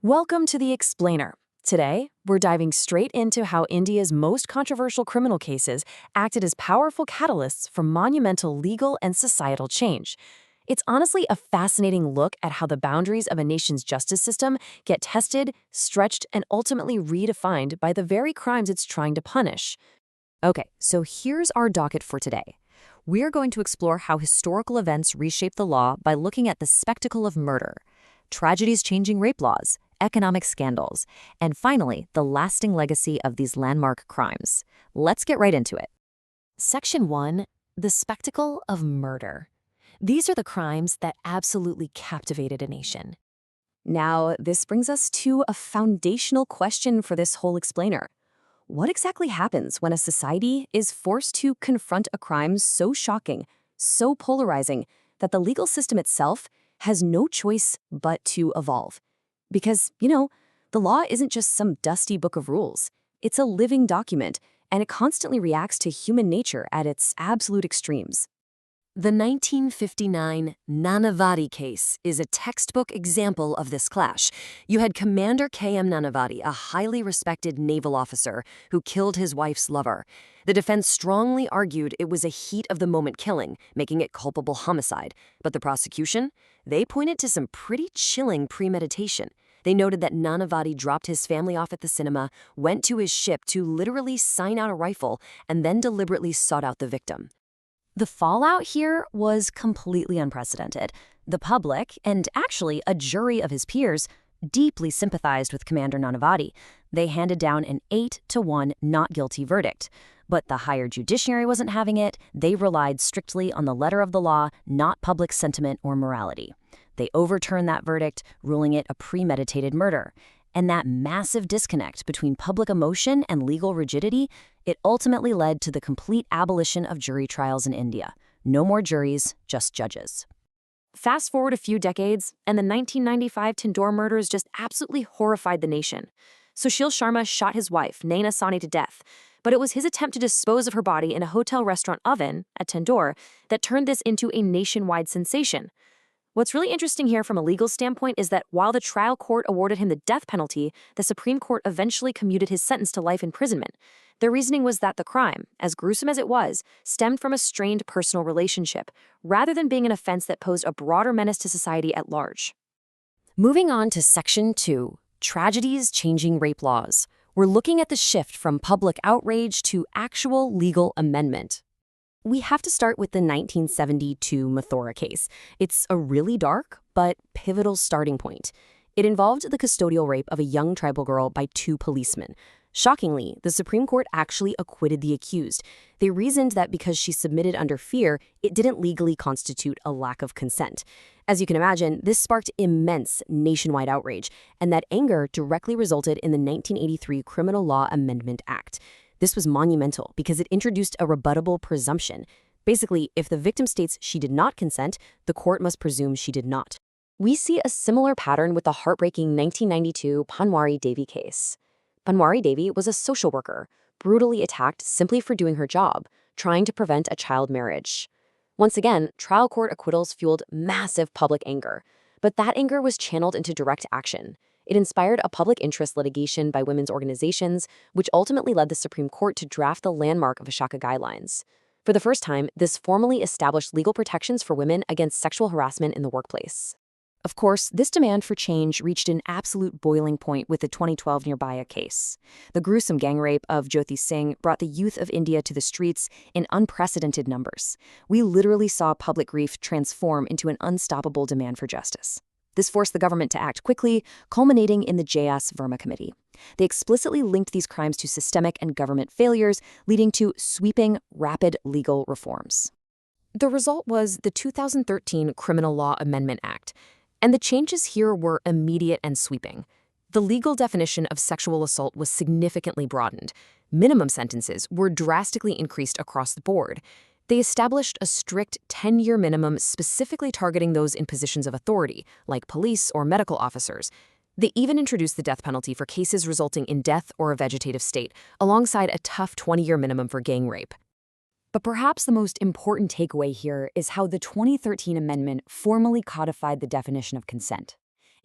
Welcome to The Explainer. Today, we're diving straight into how India's most controversial criminal cases acted as powerful catalysts for monumental legal and societal change. It's honestly a fascinating look at how the boundaries of a nation's justice system get tested, stretched, and ultimately redefined by the very crimes it's trying to punish. Okay, so here's our docket for today. We're going to explore how historical events reshape the law by looking at the spectacle of murder, tragedies changing rape laws, economic scandals, and finally, the lasting legacy of these landmark crimes. Let's get right into it. Section 1. The spectacle of murder. These are the crimes that absolutely captivated a nation. Now, this brings us to a foundational question for this whole explainer. What exactly happens when a society is forced to confront a crime so shocking, so polarizing, that the legal system itself has no choice but to evolve? Because, the law isn't just some dusty book of rules. It's a living document, and it constantly reacts to human nature at its absolute extremes. The 1959 Nanavati case is a textbook example of this clash. You had Commander K.M. Nanavati, a highly respected naval officer who killed his wife's lover. The defense strongly argued it was a heat-of-the-moment killing, making it culpable homicide. But the prosecution? They pointed to some pretty chilling premeditation. They noted that Nanavati dropped his family off at the cinema, went to his ship to literally sign out a rifle, and then deliberately sought out the victim. The fallout here was completely unprecedented. The public, and actually a jury of his peers, deeply sympathized with Commander Nanavati. They handed down an 8-1 not guilty verdict. But the higher judiciary wasn't having it. They relied strictly on the letter of the law, not public sentiment or morality. They overturned that verdict, ruling it a premeditated murder. And that massive disconnect between public emotion and legal rigidity, it ultimately led to the complete abolition of jury trials in India. No more juries, just judges. Fast forward a few decades, and the 1995 Tindore murders just absolutely horrified the nation. Sushil Sharma shot his wife, Naina Sawhney, to death, but it was his attempt to dispose of her body in a hotel restaurant oven at Tindore that turned this into a nationwide sensation. What's really interesting here from a legal standpoint is that while the trial court awarded him the death penalty, the Supreme Court eventually commuted his sentence to life imprisonment. Their reasoning was that the crime, as gruesome as it was, stemmed from a strained personal relationship, rather than being an offense that posed a broader menace to society at large. Moving on to Section 2, Tragedies Changing Rape Laws. We're looking at the shift from public outrage to actual legal amendment. We have to start with the 1972 Mathura case. It's a really dark but pivotal starting point. It involved the custodial rape of a young tribal girl by 2 policemen. Shockingly, the Supreme Court actually acquitted the accused. They reasoned that because she submitted under fear, it didn't legally constitute a lack of consent. As you can imagine, this sparked immense nationwide outrage, and that anger directly resulted in the 1983 Criminal Law Amendment Act. This was monumental because it introduced a rebuttable presumption. Basically, if the victim states she did not consent, the court must presume she did not. We see a similar pattern with the heartbreaking 1992 Panwari Devi case. Panwari Devi was a social worker, brutally attacked simply for doing her job, trying to prevent a child marriage. Once again, trial court acquittals fueled massive public anger, but that anger was channeled into direct action. It inspired a public interest litigation by women's organizations, which ultimately led the Supreme Court to draft the landmark of Vishaka guidelines. For the first time, this formally established legal protections for women against sexual harassment in the workplace. Of course, this demand for change reached an absolute boiling point with the 2012 Nirbhaya case. The gruesome gang rape of Jyoti Singh brought the youth of India to the streets in unprecedented numbers. We literally saw public grief transform into an unstoppable demand for justice. This forced the government to act quickly, culminating in the J.S. Verma Committee. They explicitly linked these crimes to systemic and government failures, leading to sweeping, rapid legal reforms. The result was the 2013 Criminal Law Amendment Act, and the changes here were immediate and sweeping. The legal definition of sexual assault was significantly broadened. Minimum sentences were drastically increased across the board. They established a strict 10-year minimum specifically targeting those in positions of authority, like police or medical officers. They even introduced the death penalty for cases resulting in death or a vegetative state, alongside a tough 20-year minimum for gang rape. But perhaps the most important takeaway here is how the 2013 amendment formally codified the definition of consent.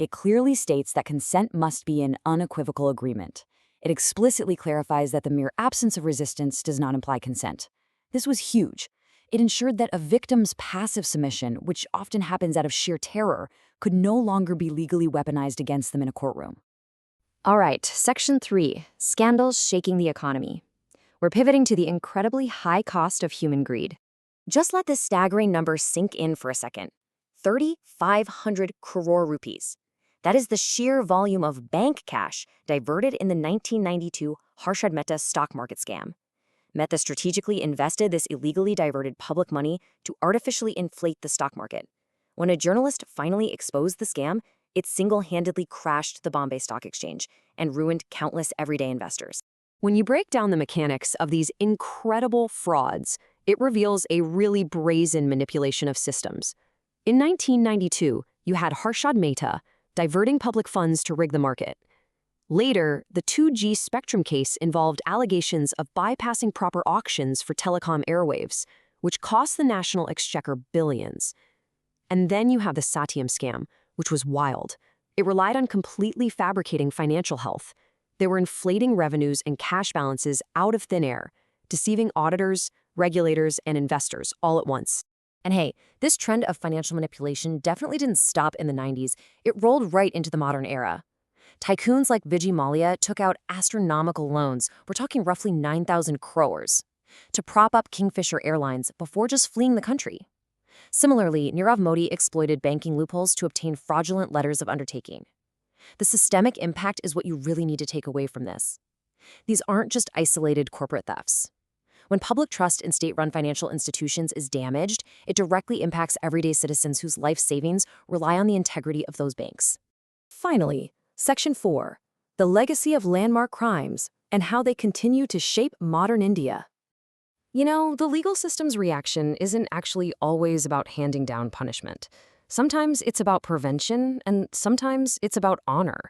It clearly states that consent must be an unequivocal agreement. It explicitly clarifies that the mere absence of resistance does not imply consent. This was huge. It ensured that a victim's passive submission, which often happens out of sheer terror, could no longer be legally weaponized against them in a courtroom. All right, Section 3, Scandals Shaking the Economy. We're pivoting to the incredibly high cost of human greed. Just let this staggering number sink in for a second. 3,500 crore rupees. That is the sheer volume of bank cash diverted in the 1992 Harshad Mehta stock market scam. Mehta strategically invested this illegally diverted public money to artificially inflate the stock market. When a journalist finally exposed the scam, it single-handedly crashed the Bombay Stock Exchange and ruined countless everyday investors. When you break down the mechanics of these incredible frauds, it reveals a really brazen manipulation of systems. In 1992, you had Harshad Mehta diverting public funds to rig the market. Later, the 2G Spectrum case involved allegations of bypassing proper auctions for telecom airwaves, which cost the national exchequer billions. And then you have the Satyam scam, which was wild. It relied on completely fabricating financial health. They were inflating revenues and cash balances out of thin air, deceiving auditors, regulators, and investors all at once. And hey, this trend of financial manipulation definitely didn't stop in the 90s. It rolled right into the modern era. Tycoons like Vijay Mallya took out astronomical loans, we're talking roughly 9,000 crores, to prop up Kingfisher Airlines before just fleeing the country. Similarly, Nirav Modi exploited banking loopholes to obtain fraudulent letters of undertaking. The systemic impact is what you really need to take away from this. These aren't just isolated corporate thefts. When public trust in state-run financial institutions is damaged, it directly impacts everyday citizens whose life savings rely on the integrity of those banks. Finally, Section 4, the legacy of landmark crimes and how they continue to shape modern India. You know, the legal system's reaction isn't actually always about handing down punishment. Sometimes it's about prevention, and sometimes it's about honor.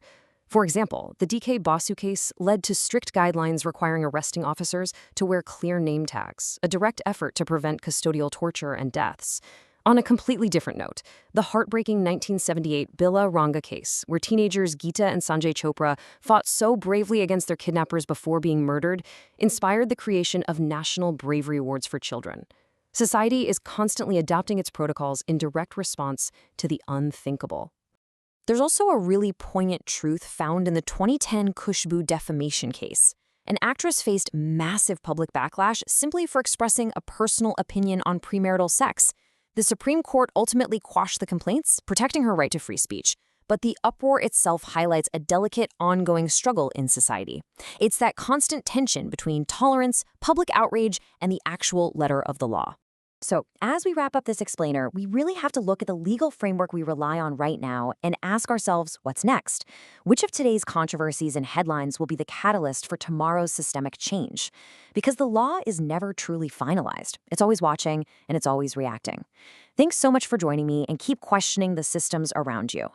For example, the DK Basu case led to strict guidelines requiring arresting officers to wear clear name tags, a direct effort to prevent custodial torture and deaths. On a completely different note, the heartbreaking 1978 Bila Ranga case, where teenagers Geeta and Sanjay Chopra fought so bravely against their kidnappers before being murdered, inspired the creation of National Bravery Awards for Children. Society is constantly adopting its protocols in direct response to the unthinkable. There's also a really poignant truth found in the 2010 Khushbu defamation case. An actress faced massive public backlash simply for expressing a personal opinion on premarital sex. The Supreme Court ultimately quashed the complaints, protecting her right to free speech. But the uproar itself highlights a delicate, ongoing struggle in society. It's that constant tension between tolerance, public outrage, and the actual letter of the law. So, as we wrap up this explainer, we really have to look at the legal framework we rely on right now and ask ourselves, what's next? Which of today's controversies and headlines will be the catalyst for tomorrow's systemic change? Because the law is never truly finalized. It's always watching, and it's always reacting. Thanks so much for joining me, and keep questioning the systems around you.